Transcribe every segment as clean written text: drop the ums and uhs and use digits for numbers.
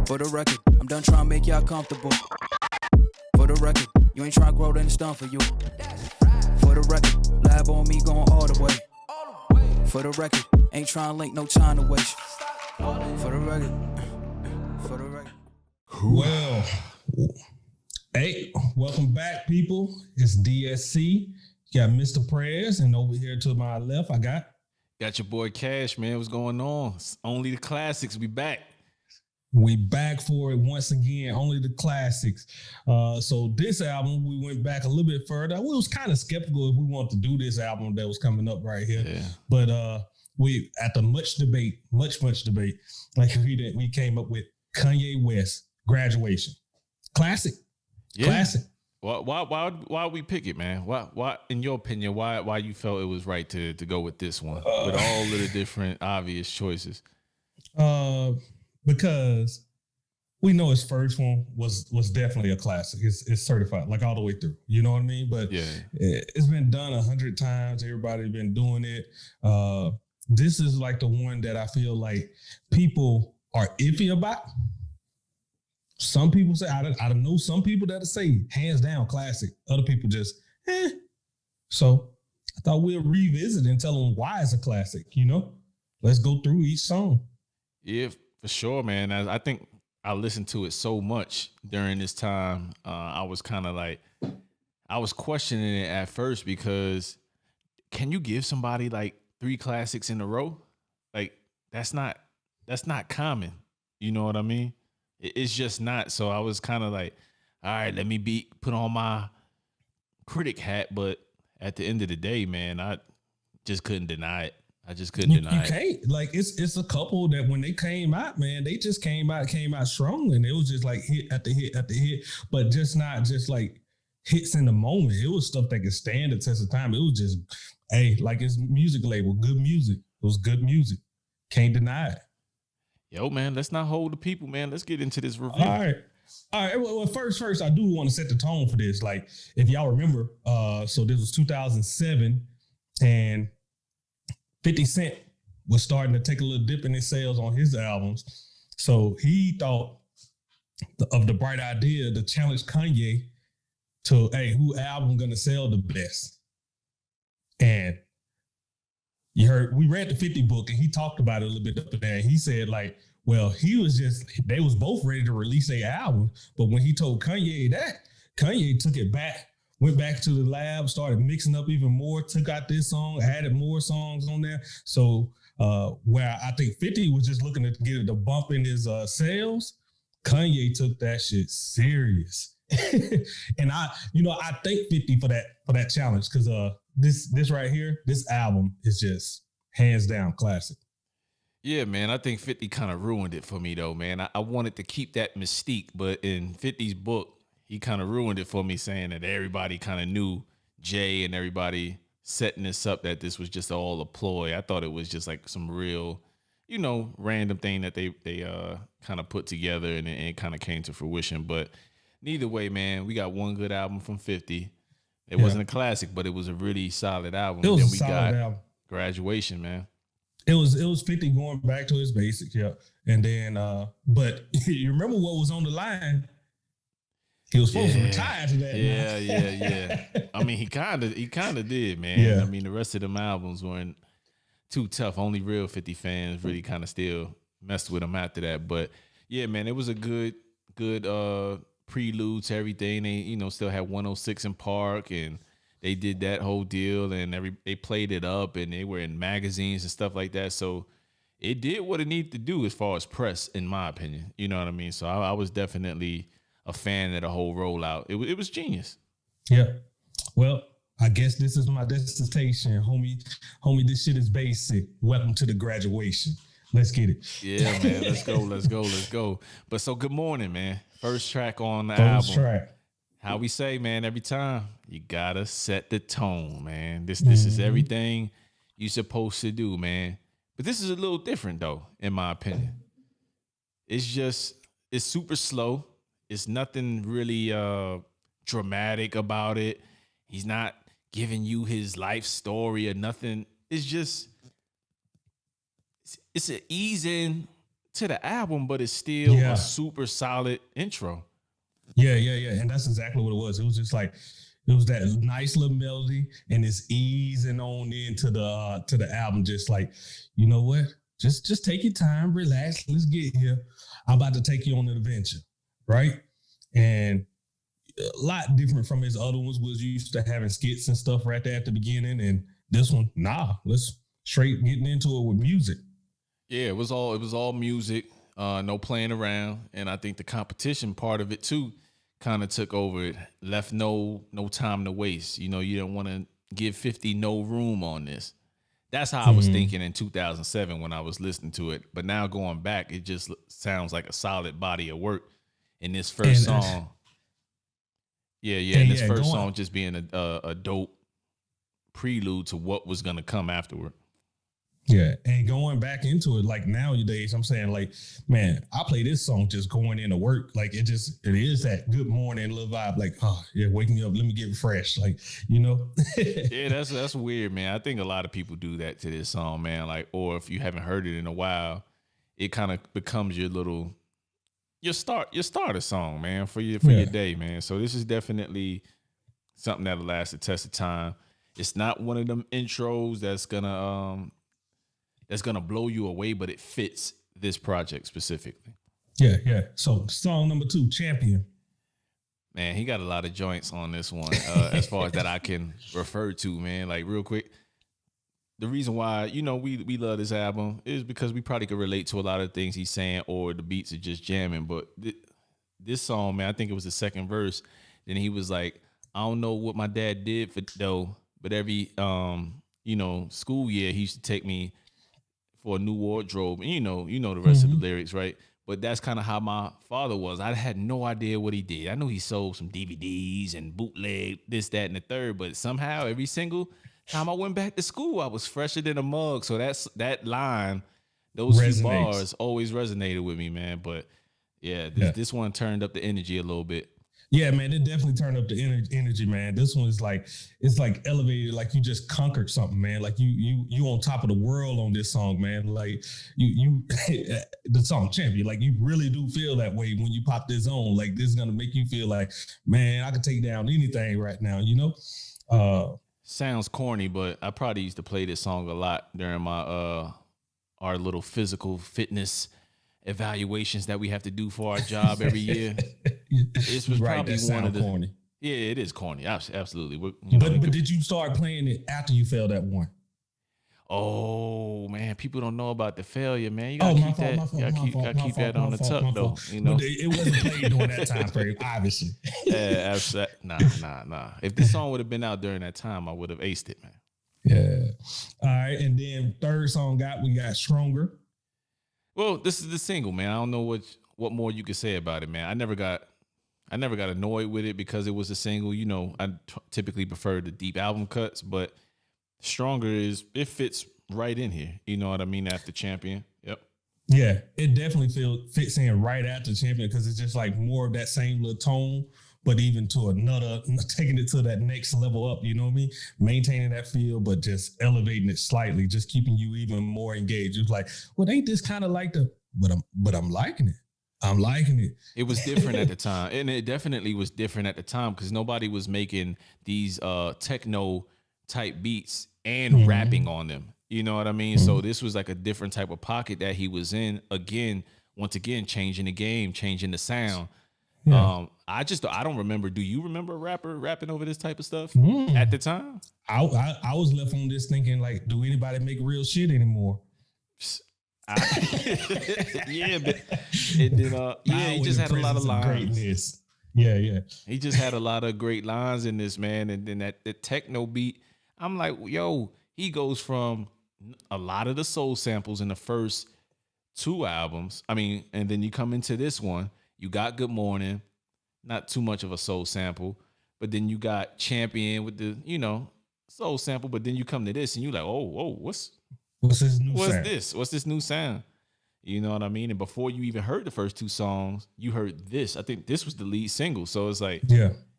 For the record, I'm done trying to make y'all comfortable. For the record, you ain't trying to grow, then it's done for you. For the record, lab on me going all the way. For the record, ain't trying to link, no time to waste. For the record, for the record. Well, hey, welcome back, people. It's DSC. You got Mr. Prayers, and over here to my left, I got your boy Cash, man. What's going on? It's only the classics. We back. We back for it once again. Only the classics. So this album, we went back a little bit further. We was kind of skeptical if we wanted to do this album that was coming up right here. Yeah. But we, after much debate, like we came up with Kanye West, Graduation. Classic. Yeah. Classic. Why we pick it, man? Why in your opinion, why you felt it was right to go with this one with all of the different obvious choices? Because we know his first one was definitely a classic. It's certified, like all the way through. You know what I mean? But yeah, it's been done 100 times. Everybody's been doing it. This is like the one that I feel like people are iffy about. Some people say, I don't know some people that'll say hands down classic. Other people just, So I thought we'll revisit and tell them why it's a classic, you know? Let's go through each song. Yeah, for sure, man. I think I listened to it so much during this time. I was kind of like, I was questioning it at first because can you give somebody like 3 classics in a row? Like that's not common. You know what I mean? It's just not. So I was kind of like, all right, let me put on my critic hat. But at the end of the day, man, I just couldn't deny it. I just couldn't deny it. You can't. Like it's a couple that when they came out, man, they just came out strong, and it was just like hit after hit after hit, but just not just like hits in the moment. It was stuff that could stand the test of time. It was just, like his music label, good music. It was good music. Can't deny it. Yo, man, let's not hold the people, man. Let's get into this review. All right. Well, first, I do want to set the tone for this. Like, if y'all remember, so this was 2007, and 50 Cent was starting to take a little dip in his sales on his albums. So he thought of the bright idea to challenge Kanye to, who album gonna sell the best? And you heard, we read the 50 book and he talked about it a little bit up there. He said like, well, they was both ready to release their album. But when he told Kanye that, Kanye took it back, went back to the lab, started mixing up even more, took out this song, added more songs on there. So where I think 50 was just looking to get the bump in his sales, Kanye took that shit serious. And I thank 50 for that challenge, because this right here, this album is just hands down classic. Yeah, man, I think 50 kind of ruined it for me though, man. I wanted to keep that mystique, but in 50's book, he kind of ruined it for me, saying that everybody kind of knew Jay and everybody setting this up, that this was just all a ploy. I thought it was just like some real, random thing that they kind of put together, and it kind of came to fruition. But neither way, man, we got one good album from 50. It wasn't a classic, but it was a really solid album. It was then a solid album. Graduation, man. It was 50 going back to his basics, yeah. And then, but you remember what was on the line? He was supposed to retire to that. Yeah. I mean, he kind of did, man. Yeah. I mean, the rest of them albums weren't too tough. Only real 50 fans really kind of still messed with him after that. But yeah, man, it was a good prelude to everything. They, still had 106 in Park, and they did that whole deal, and they played it up, and they were in magazines and stuff like that. So it did what it needed to do as far as press, in my opinion. You know what I mean? So I was definitely a fan of the whole rollout. It was genius. Yeah. Well, I guess this is my dissertation, homie. This shit is basic. Welcome to the graduation. Let's get it. Yeah, man. Let's go. But so good morning, man. First track on the album. First track. How we say, man, every time you gotta set the tone, man. This is everything you supposed to do, man. But this is a little different though, in my opinion. It's super slow. It's nothing really dramatic about it. He's not giving you his life story or nothing. It's an ease in to the album, but it's still a super solid intro. Yeah. And that's exactly what it was. It was just like, it was that nice little melody and it's easing on into the album. Just like, you know what? Just take your time, relax. Let's get here. I'm about to take you on an adventure, right? And a lot different from his other ones was used to having skits and stuff right there at the beginning. And this one, let's straight getting into it with music. Yeah, it was all music, no playing around. And I think the competition part of it too kind of took over it, left no time to waste. You know, you don't want to give 50 no room on this. That's how I was thinking in 2007 when I was listening to it. But now going back, it just sounds like a solid body of work. In this first song, song just being a dope prelude to what was gonna come afterward. Yeah, and going back into it, like nowadays, I'm saying, like, man, I play this song just going into work. Like, it is that good morning little vibe. Like, oh yeah, waking up, let me get refreshed. Like, you know. Yeah, that's weird, man. I think a lot of people do that to this song, man. Like, or if you haven't heard it in a while, it kind of becomes your starter song, man, for your day, man. So this is definitely something that'll last the test of time. It's not one of them intros that's gonna blow you away, but it fits this project specifically. Yeah. So song number 2, Champion. Man, he got a lot of joints on this one, as far as that I can refer to, man. Like, real quick, the reason why, you know, we love this album is because we probably could relate to a lot of things he's saying, or the beats are just jamming. But this song, man, I think it was the second verse. Then he was like, I don't know what my dad did for though, but every school year he used to take me for a new wardrobe. And you know the rest of the lyrics, right? But that's kind of how my father was. I had no idea what he did. I knew he sold some DVDs and bootleg this, that, and the third. But somehow every single time I went back to school, I was fresher than a mug. So that line, those few bars always resonated with me, man. But yeah, this one turned up the energy a little bit. Yeah, man, it definitely turned up the energy, man. This one is like, it's like elevated, like you just conquered something, man. Like you on top of the world on this song, man. Like you the song Champion, like you really do feel that way when you pop this on. Like, this is gonna make you feel like, man, I could take down anything right now, you know? Sounds corny, but I probably used to play this song a lot during my our little physical fitness evaluations that we have to do for our job every year. This was probably one of the corny. Yeah, it is corny. Absolutely. But did you start playing it after you failed that one? Oh man, people don't know about the failure, man. You gotta keep that on the tuck, though. You know, but it wasn't played during that time frame, obviously. Yeah, nah. If this song would have been out during that time, I would have aced it, man. Yeah. All right, and then third song we got Stronger. Well, this is the single, man. I don't know what more you could say about it, man. I never got annoyed with it because it was a single. You know, I typically prefer the deep album cuts, but Stronger it fits right in here. You know what I mean? After Champion. Yep. Yeah, it definitely fits in right after Champion because it's just like more of that same little tone, but even to another, taking it to that next level up, you know what I mean? Maintaining that feel, but just elevating it slightly, just keeping you even more engaged. It's like, well, ain't this kind of like but I'm liking it. I'm liking it. It was different at the time. And it definitely was different at the time because nobody was making these techno type beats and rapping on them. You know what I mean? So this was like a different type of pocket that he was in. Once again, changing the game, changing the sound. Yeah. I don't remember. Do you remember a rapper rapping over this type of stuff at the time? I was left on this thinking like, do anybody make real shit anymore? Yeah, but it did. He just had a lot of lines. Greatness. Yeah. He just had a lot of great lines in this, man. And then the techno beat, I'm like, yo, he goes from a lot of the soul samples in the first 2 albums. I mean, and then you come into this one, you got Good Morning, not too much of a soul sample, but then you got Champion with the, soul sample, but then you come to this and you like, oh, what's this new sound? What's this new sound? You know what I mean? And before you even heard the first 2 songs, you heard this. I think this was the lead single. So it's like,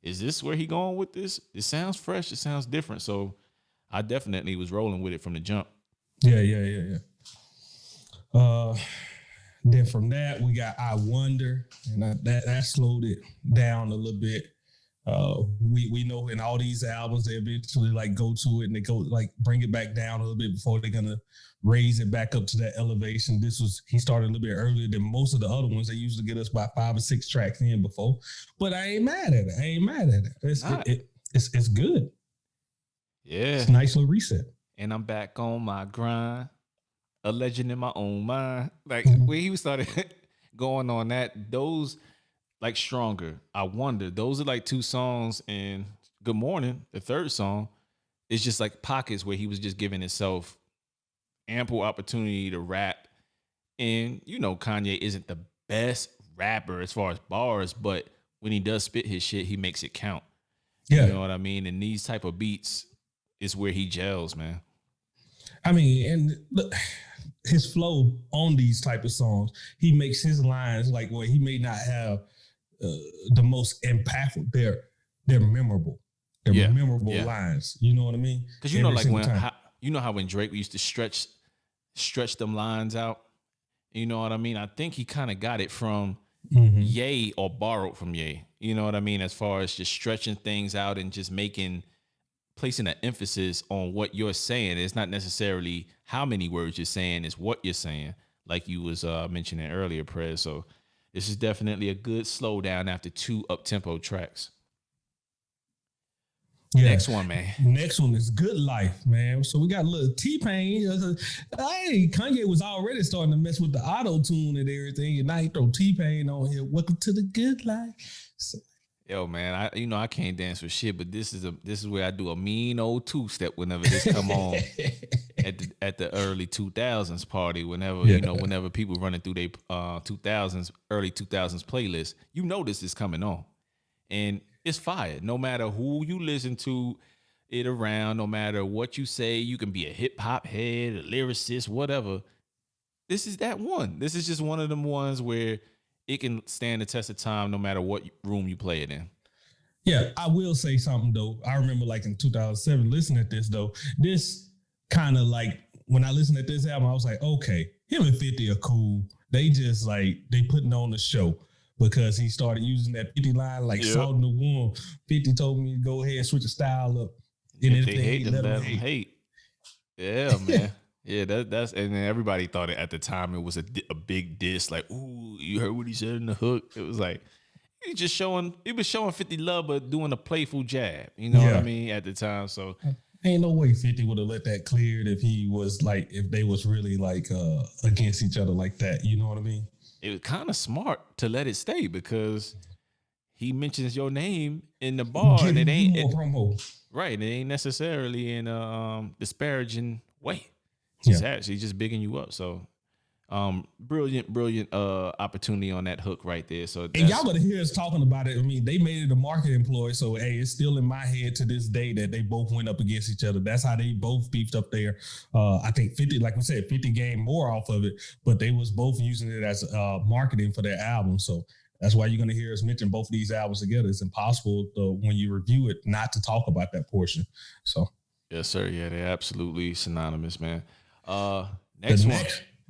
is this where he going with this? It sounds fresh. It sounds different. So I definitely was rolling with it from the jump. Yeah. Then from that, we got I Wonder, and that slowed it down a little bit. We know in all these albums they eventually like go to it and they go like bring it back down a little bit before they're gonna raise it back up to that elevation. He started a little bit earlier than most of the other ones. They usually get us by 5 or 6 tracks in before, but I ain't mad at it. It's good. Yeah, it's a nice little reset. And I'm back on my grind, a legend in my own mind. Like when he started going on that, those. Like Stronger, I Wonder. Those are like 2 songs, and Good Morning, the third song, is just like pockets where he was just giving himself ample opportunity to rap. And you know, Kanye isn't the best rapper as far as bars, but when he does spit his shit, he makes it count. Yeah. You know what I mean? And these type of beats is where he gels, man. I mean, and look, his flow on these type of songs, he makes his lines like where he may not have the most impactful. They're memorable. They're memorable lines. You know what I mean? Because you know, like when Drake used to stretch them lines out. You know what I mean? I think he kind of got it from Ye or borrowed from Ye. You know what I mean? As far as just stretching things out and just placing an emphasis on what you're saying. It's not necessarily how many words you're saying, it's what you're saying, like you was mentioning earlier, Prez. So this is definitely a good slowdown after 2 up-tempo tracks. Yeah. Next one, man. Next one is Good Life, man. So we got a little T-Pain. Hey, Kanye was already starting to mess with the auto-tune and everything, and now he throw T-Pain on here. Welcome to the good life. So, yo, man, I can't dance for shit, but this is where I do a mean old 2-step whenever this come on at the early 2000s party. Whenever people running through their early 2000s playlist, you know this is coming on, and it's fire. No matter who you listen to it around, no matter what you say, you can be a hip hop head, a lyricist, whatever. This is that one. This is just one of them ones where it can stand the test of time no matter what room you play it in. Yeah, I will say something though. I remember like in 2007 listening to this though. This kind of like when I listened to this album, I was like, okay, him and 50 are cool. They just like they putting on the show because he started using that 50 line like salt in the wound. 50 told me to go ahead and switch the style up. And if they hate, let them hate. Yeah, man. Yeah, that's and then everybody thought it at the time it was a big diss. Like, ooh, you heard what he said in the hook? It was like he was showing 50 love, but doing a playful jab. You know what I mean? At the time, so ain't no way 50 would have let that cleared if they was really like against each other like that. You know what I mean? It was kind of smart to let it stay because he mentions your name in the bar and it ain't more promo. Right. It ain't necessarily in a disparaging way. It's actually just bigging you up. So brilliant opportunity on that hook right there. So and y'all gonna hear us talking about it. I mean, they made it a marketing ploy. So hey, it's still in my head to this day that they both went up against each other. That's how they both beefed up there. I think 50, like we said, 50 gained more off of it, but they was both using it as marketing for their album. So that's why you're gonna hear us mention both of these albums together. It's impossible when you review it not to talk about that portion. So yes, sir. Yeah, they're absolutely synonymous, man. Next one.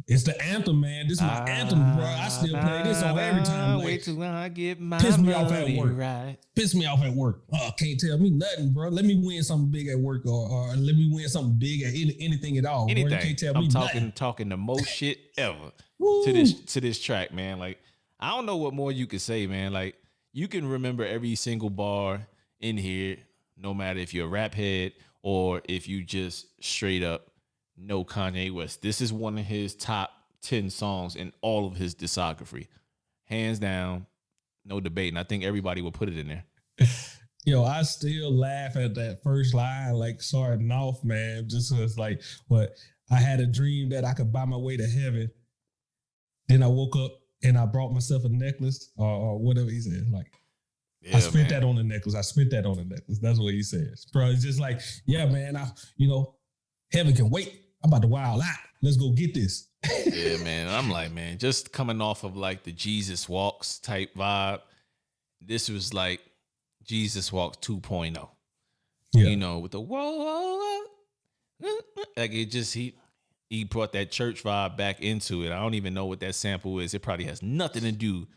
It's the anthem, man. This is my anthem, bro. I still play this on every time. Wait till I get my piss me off at work. Right. Piss me off at work. Can't tell me nothing, bro. Let me win something big at work, or let me win something big at anything at all. Anything. Bro. You can't tell me I'm talking the most shit ever to this track, man. Like I don't know what more you could say, man. Like you can remember every single bar in here, no matter if you're a rap head or if you just straight up know Kanye West. This is one of his top 10 songs in all of his discography. Hands down, no debate. And I think everybody will put it in there. Yo, I still laugh at that first line, like starting off, man. Just because, like, I had a dream that I could buy my way to heaven. Then I woke up and I brought myself a necklace or whatever he said. Like, I spent that on the necklace. That's what he says. Bro, it's just like, yeah, man, heaven can wait. I'm about to wild out. Let's go get this. Yeah, man. I'm like, man, just coming off of like the Jesus Walks type vibe. This was like Jesus Walks 2.0. Yeah. You know, with the whoa, like it just he brought that church vibe back into it. I don't even know what that sample is. It probably has nothing to do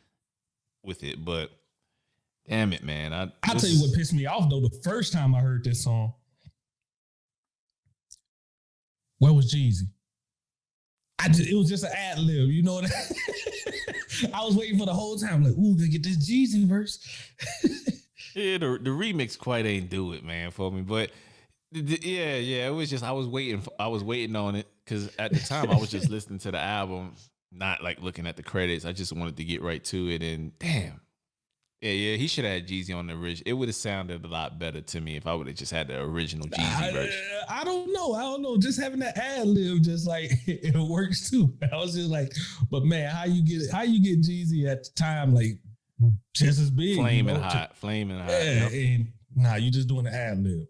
with it, but damn it, man. I'll tell you what pissed me off though. The first time I heard this song, where was Jeezy? It was just an ad lib, you know what I was waiting for the whole time, like, ooh, gonna get this Jeezy verse. Yeah, the remix quite ain't do it, man, for me. But yeah, it was just I was waiting on it because at the time I was just listening to the album, not like looking at the credits. I just wanted to get right to it, and damn. Yeah, he should have had Jeezy on the original. It would have sounded a lot better to me if I would have just had the original Jeezy version. I don't know. Just having that ad lib, just like it works too. I was just like, but man, how you get Jeezy at the time, like just as big, flaming hot. Yeah, and nah, you just doing the ad lib.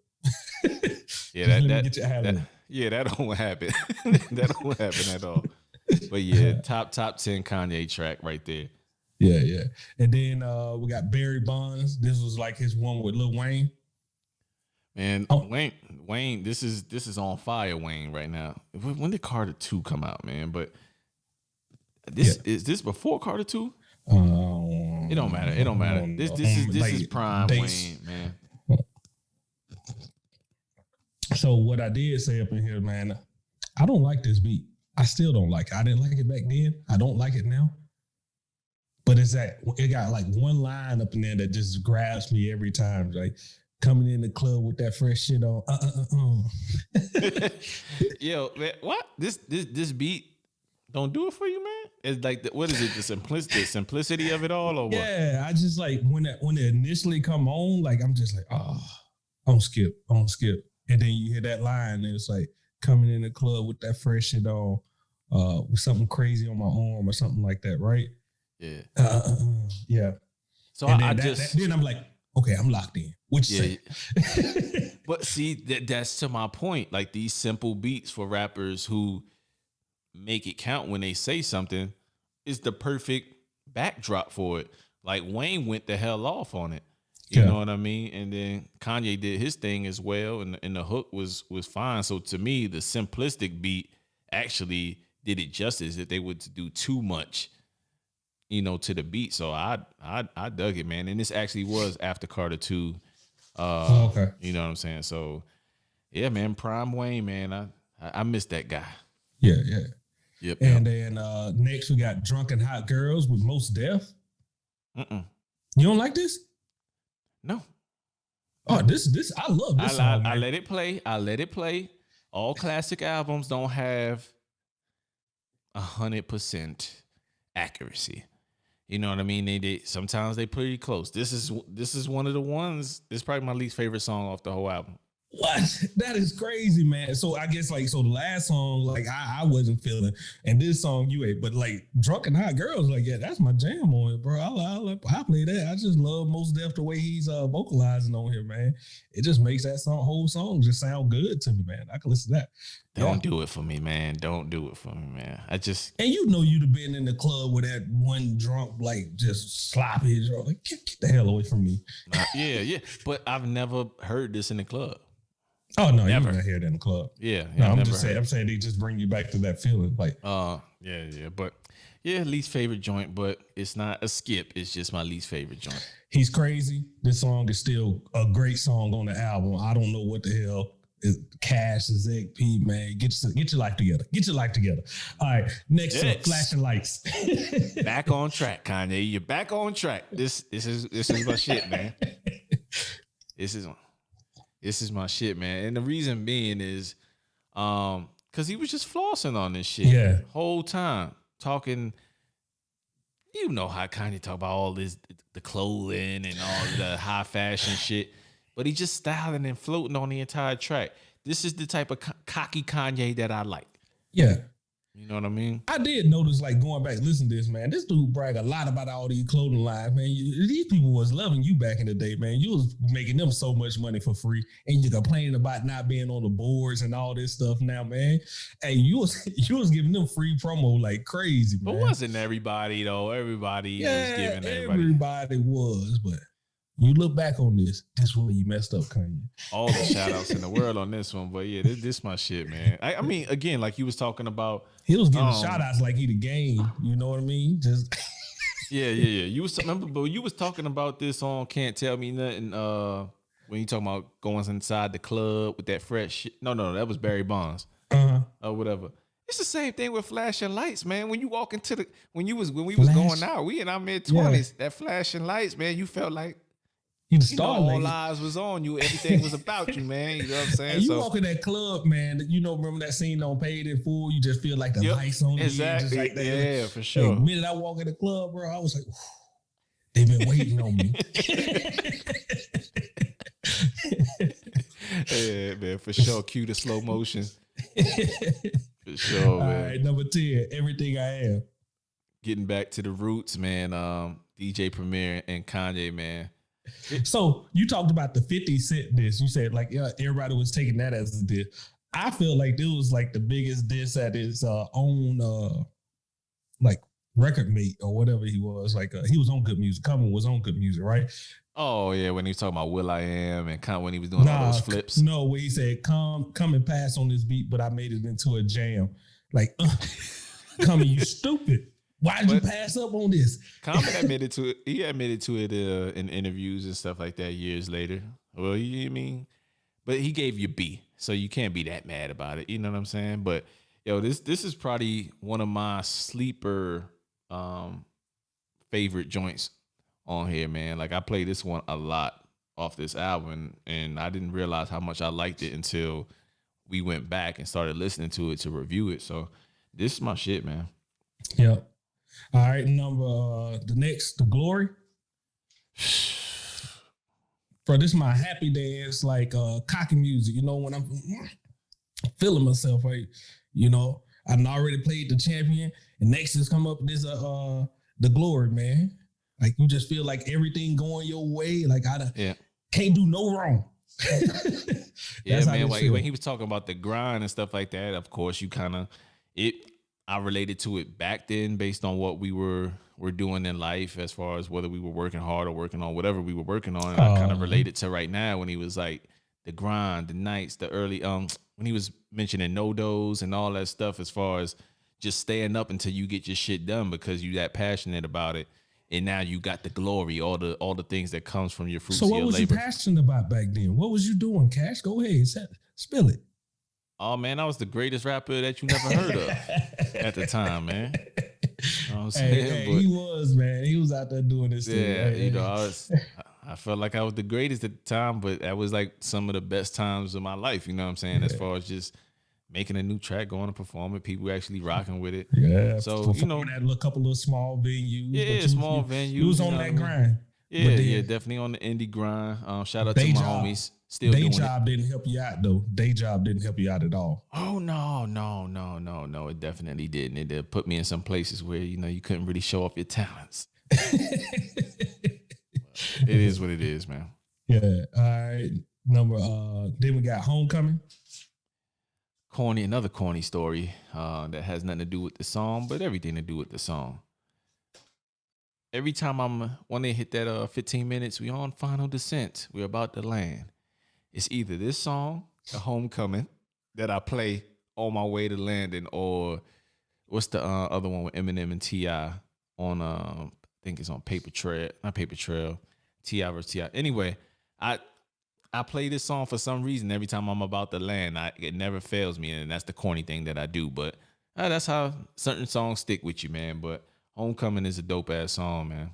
Yeah, that don't happen. That don't happen at all. But yeah, top 10 Kanye track right there. Yeah. And then we got Barry Bonds. This was like his one with Lil Wayne. Man, Wayne, this is on fire, Wayne, right now. When did Carter 2 come out, man? But is this before Carter 2? It don't matter. This is prime Wayne, man. So what I did say up in here, man, I don't like this beat. I still don't like it. I didn't like it back then. I don't like it now. But it got like one line up in there that just grabs me every time. Like coming in the club with that fresh shit on. Yo, man, what? This beat don't do it for you, man? It's like what is it? The simplicity of it all, or what? Yeah, I just like when it initially come on, like I'm just like, oh, on skip. And then you hear that line, and it's like coming in the club with that fresh shit on, with something crazy on my arm or something like that, right? Yeah. Yeah. So then then I'm like, okay, I'm locked in. What you say? But see, that's to my point. Like these simple beats for rappers who make it count when they say something is the perfect backdrop for it. Like Wayne went the hell off on it. You know what I mean? And then Kanye did his thing as well, and the hook was fine. So to me, the simplistic beat actually did it justice. If they would do too much, to the beat. So I dug it, man. And this actually was after Carter 2. Okay. You know what I'm saying? So yeah, man, prime Wayne, man. I miss that guy. Yeah. Yep. And then next we got Drunken Hot Girls with Mos Def. You don't like this? No. Oh, this I love this song. I let it play. All classic albums don't have 100% accuracy. You know what I mean? They sometimes they pretty close. This is one of the ones. This is probably my least favorite song off the whole album. What? That is crazy, man. So I guess the last song, like I wasn't feeling, and this song you ate, but like Drunken Hot Girls, like yeah, that's my jam on it, bro. I play that. I just love Mos Def the way he's vocalizing on here, man. It just makes that whole song just sound good to me, man. I can listen to that. Don't do it for me, man. Don't do it for me, man. And you'd have been in the club with that one drunk, like just sloppy, like get the hell away from me. Yeah. But I've never heard this in the club. Oh no, you're not hear it in the club. Yeah. No, I'm saying they just bring you back to that feeling. Like yeah. But yeah, least favorite joint, but it's not a skip, it's just my least favorite joint. He's crazy. This song is still a great song on the album. I don't know what the hell is Cash is XP, man. Get your life together. Get your life together. All right. Next up, Flashing Lights. Back on track, Kanye. You're back on track. This is my shit, man. This is my shit, man. And the reason being is because he was just flossing on this shit the whole time. Talking, you know how Kanye talk about all this, the clothing and all the high fashion shit. But he just styling and floating on the entire track. This is the type of cocky Kanye that I like. Yeah. You know what I mean? I did notice, like, going back, listen to this, man. This dude brag a lot about all these clothing lines, man. These people was loving you back in the day, man. You was making them so much money for free, and you complaining about not being on the boards and all this stuff now, man. Hey, you was giving them free promo like crazy, man. But wasn't everybody, though? Everybody was giving everybody. Everybody was, but You look back on this. This where you messed up, Kanye. All the shout outs in the world on this one, but yeah, this my shit, man. I mean, again, like you was talking about, He was getting shout outs like he the game. You know what I mean? Just yeah. You was remember, but you was talking about this on Can't Tell Me Nothing. When you talking about going inside the club with that fresh shit. No, that was Barry Bonds. Or whatever. It's the same thing with flashing lights, man. When you walk into when we was going out, we in our mid-20s, that flashing lights, man, you felt like you all eyes was on you. Everything was about you, man. You know what I'm saying? And you walk in that club, man. You know, remember that scene on Paid in Full? You just feel like the lights on you. Exactly. Just like that. Yeah, for sure. The minute I walk in the club, bro, I was like, they've been waiting on me. Yeah, man, for sure. Cue the slow motion. For sure, man. All right, number 10, Everything I Am. Getting back to the roots, man. DJ Premier and Kanye, man. So you talked about the 50 Cent diss. You said like everybody was taking that as a diss. I feel like it was like the biggest diss at his own like record mate or whatever he was. Like he was on Good Music. Common was on Good Music, right? Oh yeah, when he was talking about Will I Am and kind of when he was doing all those flips. No, where he said, "Come and pass on this beat," but I made it into a jam. Like, Common, you stupid. Why did you pass up on this? Common admitted to it. He admitted to it in interviews and stuff like that years later. Well, you know what I mean? But he gave you B, so you can't be that mad about it. You know what I'm saying? But yo, this is probably one of my sleeper favorite joints on here, man. Like I play this one a lot off this album, and I didn't realize how much I liked it until we went back and started listening to it to review it. So this is my shit, man. Yep. All right, the Glory. Bro, this is my happy dance, like cocky music. You know, when I'm feeling myself, right? You know, I already played the champion, and next is come up this the Glory, man. Like you just feel like everything going your way. Like can't do no wrong. Yeah, man. Like, when he was talking about the grind and stuff like that, of course, you kind of I related to it back then based on what we were doing in life, as far as whether we were working hard or working on whatever we were working on. And I kind of related to right now when he was like the grind, the nights, the early when he was mentioning no-dos and all that stuff, as far as just staying up until you get your shit done because you that passionate about it. And now you got the glory, all the things that comes from your fruits of your labor. So what was you passionate about back then? What was you doing, Cash? Go ahead, spill it. Oh, man, I was the greatest rapper that you never heard of at the time, man. You know what I'm saying? He was, man. He was out there doing this thing. Yeah, you know, I felt like I was the greatest at the time, but that was like some of the best times of my life, you know what I'm saying? As far as just making a new track, going to perform it, people actually rocking with it. Yeah. So, you know. That a couple of small venues. Yeah, small venues. You was on that grind. Yeah, definitely on the indie grind. Shout out to my homies. Still doing it. Day job didn't help you out, though. Day job didn't help you out at all. Oh, no. It definitely didn't. It did put me in some places where, you know, you couldn't really show off your talents. It is what it is, man. Yeah. All right. Then we got Homecoming. Another corny story that has nothing to do with the song, but everything to do with the song. Every time when they hit that 15 minutes, we on final descent, we're about to land. It's either this song, The Homecoming, that I play on my way to landing, or what's the other one with Eminem and T.I. on, I think it's on Paper Trail, not Paper Trail, T.I. versus T.I. Anyway, I play this song for some reason every time I'm about to land. It never fails me, and that's the corny thing that I do. But that's how certain songs stick with you, man. But Homecoming is a dope-ass song, man.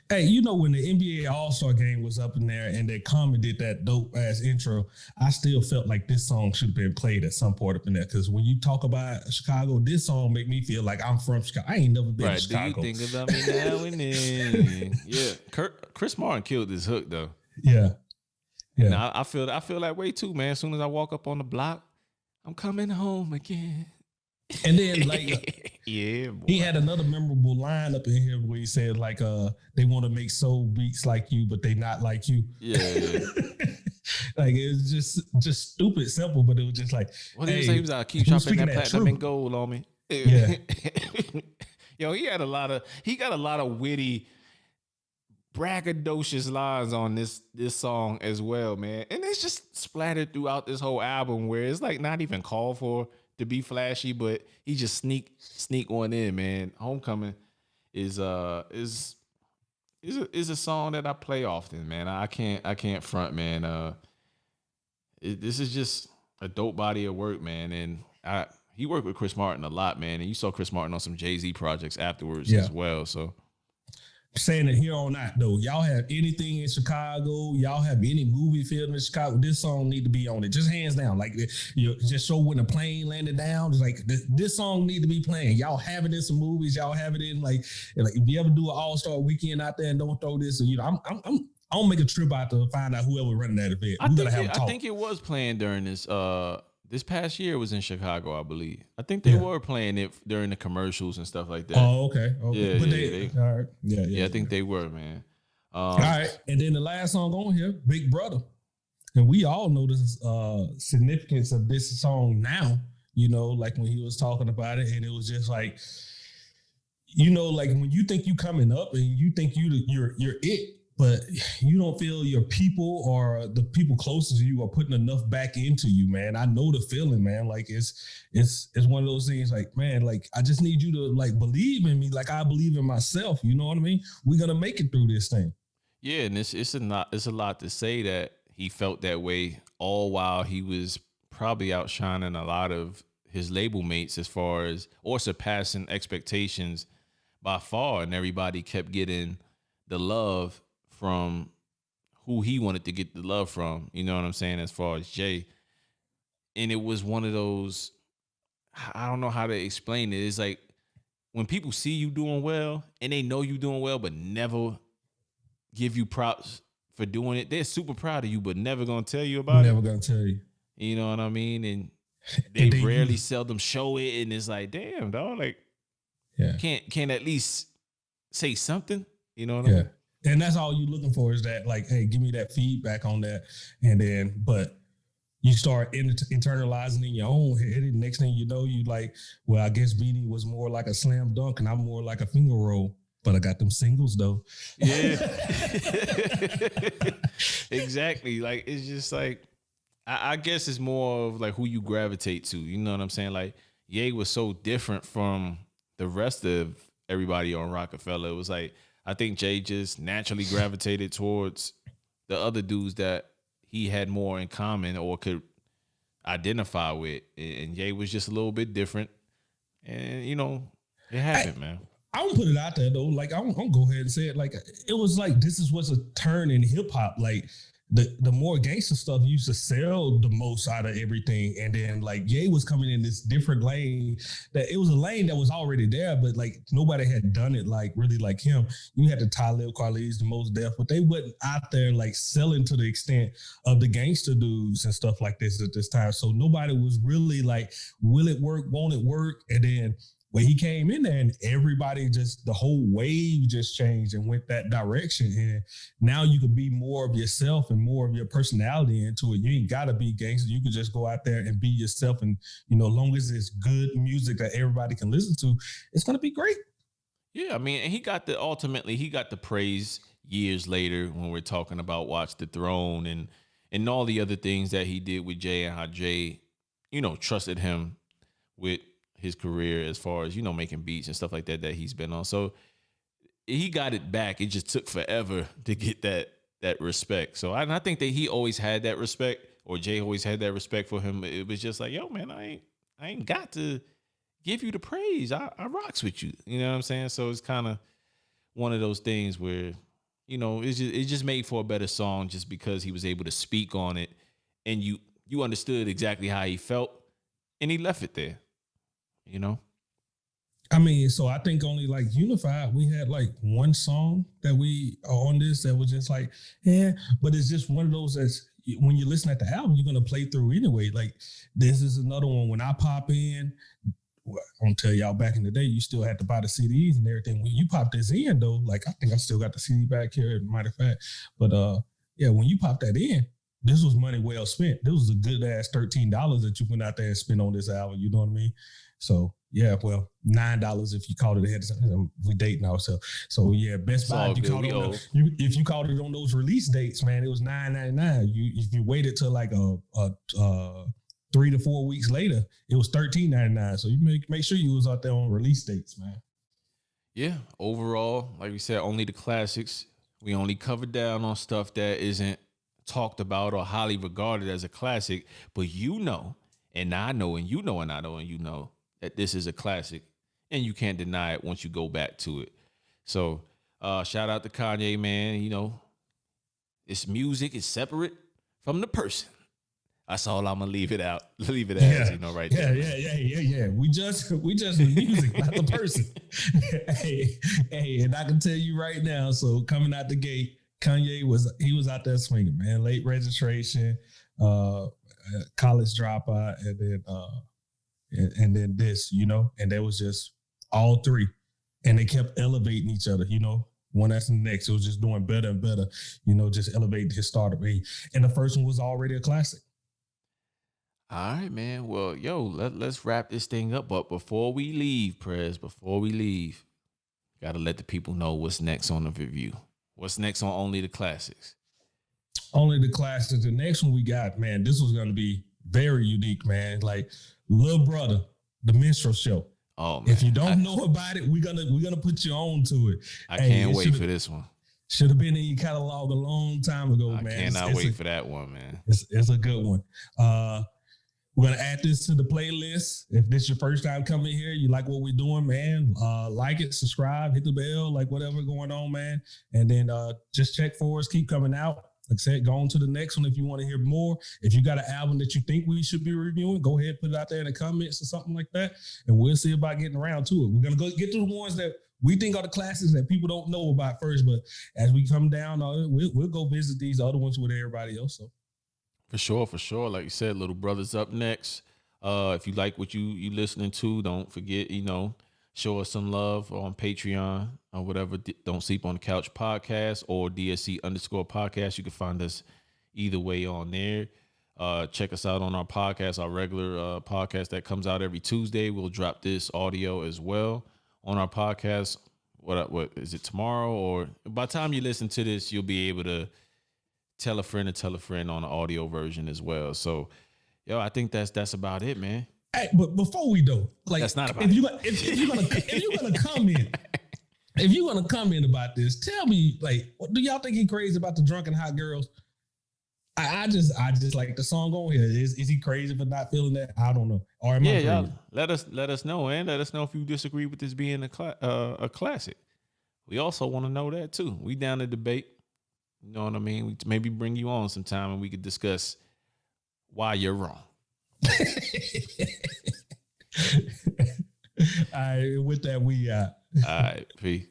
Hey, you know, when the NBA All-Star game was up in there and that Common did that dope-ass intro, I still felt like this song should have been played at some point up in there. Because when you talk about Chicago, this song make me feel like I'm from Chicago. I ain't never been to Chicago. Do you think about me now and then? Yeah. Chris Martin killed this hook, though. Yeah. Yeah. And I feel that way, too, man. As soon as I walk up on the block, I'm coming home again. And then, like, yeah, boy. He had another memorable line up in here where he said, like, they want to make soul beats like you, but they not like you. Yeah. Like, it was just stupid simple, but it was just like, what did he was like, keep dropping that platinum and gold on me. Yeah. Yo, he got a lot of witty braggadocious lines on this song as well, man. And it's just splattered throughout this whole album where it's like not even called for to be flashy, but he just sneak one in, man. Homecoming is a song that I play often, man. I can't front, man. This is just a dope body of work, man. And he worked with Chris Martin a lot, man. And you saw Chris Martin on some Jay-Z projects afterwards as well. So saying it here on out though, y'all have anything in Chicago, y'all have any movie filmed in Chicago, this song need to be on it, just hands down. Like, just so when the plane landed down, it's like this song need to be playing. Y'all have it in some movies, y'all have it in like if you ever do an all-star weekend out there and don't throw this, I'm I'll make a trip out to find out whoever running that event. I think it was playing during this past year was in Chicago, I believe. I think they were playing it during the commercials and stuff like that. Oh, okay. Yeah, but they all right. Yeah. I think they were, man. All right. And then the last song on here, Big Brother. And we all know the significance of this song now, like when he was talking about it, and it was just like, like when you think you coming up and you think you're it, but you don't feel your people or the people closest to you are putting enough back into you, man. I know the feeling, man. Like it's one of those things like, man, like I just need you to like believe in me like I believe in myself. You know what I mean? We're gonna make it through this thing. Yeah, and it's a lot to say that he felt that way all while he was probably outshining a lot of his label mates as far as or surpassing expectations by far, and everybody kept getting the love from who he wanted to get the love from, you know what I'm saying, as far as Jay. And it was one of those, I don't know how to explain it. It's like when people see you doing well and they know you doing well, but never give you props for doing it, they're super proud of you, but never gonna tell you about it. Never gonna tell you. You know what I mean? And they rarely seldom show it, and it's like, damn, dog, like, can't at least say something. You know what I mean? And that's all you're looking for is that, like, hey, give me that feedback on that. And then, but you start internalizing in your own head. And next thing you know, you like, well, I guess Beanie was more like a slam dunk and I'm more like a finger roll. But I got them singles, though. Yeah. Exactly. Like, it's just like, I guess it's more of like who you gravitate to. You know what I'm saying? Like, Ye was so different from the rest of everybody on Rockefeller. It was like, I think Jay just naturally gravitated towards the other dudes that he had more in common or could identify with. And Ye was just a little bit different. And, it happened, man. I don't put it out there, though. Like, I'm going to go ahead and say it. Like, it was like, this is what's a turn in hip hop. Like, the more gangster stuff used to sell the most out of everything. And then like Ye was coming in this different lane that it was a lane that was already there, but like nobody had done it like really like him. You had the Talib Kweli's, the Mos Def, but they wasn't out there like selling to the extent of the gangster dudes and stuff like this at this time. So nobody was really like, will it work? Won't it work? And then when he came in there and everybody the whole wave just changed and went that direction. And now you can be more of yourself and more of your personality into it. You ain't got to be gangster. You can just go out there and be yourself. And, as long as it's good music that everybody can listen to, it's going to be great. Yeah, I mean, and he got the praise years later when we're talking about Watch the Throne and all the other things that he did with Jay and how Jay, trusted him with his career as far as, making beats and stuff like that he's been on. So he got it back. It just took forever to get that respect. So I think that he always had that respect, or Jay always had that respect for him. It was just like, yo, man, I ain't got to give you the praise. I rocks with you. You know what I'm saying? So it's kind of one of those things where, it just made for a better song just because he was able to speak on it and you understood exactly how he felt and he left it there. I mean, so I think only like Unified, we had like one song that we are on this that was just like, but it's just one of those that's when you listen at the album, you're going to play through anyway. Like this is another one. When I pop in, I'm going to tell y'all back in the day, you still had to buy the CDs and everything. When you pop this in though, like I think I still got the CD back here, matter of fact. But when you pop that in, this was money well spent. This was a good ass $13 that you went out there and spent on this album. You know what I mean? So yeah, well, $9 if you called it ahead of time. We dating ourselves. So yeah, Best Buy. If you called it on those release dates, man, it was $9.99. If you waited till like a 3 to 4 weeks later, it was $13.99. So you make sure you was out there on release dates, man. Yeah. Overall, like we said, only the classics. We only cover down on stuff that isn't talked about or highly regarded as a classic. But you know, and I know, and you know, and I know, and you know that this is a classic, and you can't deny it once you go back to it. So shout out to Kanye, man. You know, it's music is separate from the person. That's all I'm gonna leave it as, you know, right there. Yeah. We just the music, not the person. hey, and I can tell you right now. So coming out the gate, Kanye was out there swinging, man. Late registration, college dropout, and then this, you know, and there was just all three, and they kept elevating each other, you know. One after the next, it was just doing better and better, you know, just elevating his startup. And the first one was already a classic. All right, man. Well, yo, let's wrap this thing up. But before we leave, got to let the people know what's next on the review. What's next on Only the Classics? Only the Classics. The next one we got, man, this was going to be very unique, man. Like Lil Brother, the minstrel show. Oh, man. If you don't know about it, we're gonna put you on to it. I can't wait for this one. Should have been in your catalog a long time ago, man. I cannot wait for that one, man. It's a good one. We're going to add this to the playlist. If this is your first time coming here, you like what we're doing, man, like it, subscribe, hit the bell, like whatever going on, man. And then just check for us. Keep coming out. Like I said, go on to the next one if you want to hear more. If you got an album that you think we should be reviewing, go ahead, put it out there in the comments or something like that. And we'll see about getting around to it. We're going to go get to the ones that we think are the classics that people don't know about first. But as we come down, we'll go visit these other ones with everybody else. So. For sure. Like you said, Little Brother's up next. If you like what you listening to, don't forget, you know, show us some love on Patreon or whatever. Don't Sleep on the Couch podcast or DSC_podcast. You can find us either way on there. Check us out on our podcast, our regular podcast that comes out every Tuesday. We'll drop this audio as well on our podcast. What is it, tomorrow? Or by the time you listen to this, you'll be able to tell a friend on the audio version as well. So, yo, I think that's about it, man. Hey, but before we do, like, that's not about if you're gonna comment about this, tell me, like, do y'all think he crazy about the drunken hot girls? I just like the song on here. Is he crazy for not feeling that? I don't know. Or am I crazy? Y'all, let us know, and let us know if you disagree with this being a classic. We also want to know that too. We down to debate. You know what I mean? We maybe bring you on sometime and we could discuss why you're wrong. All right, with that, we All right, peace.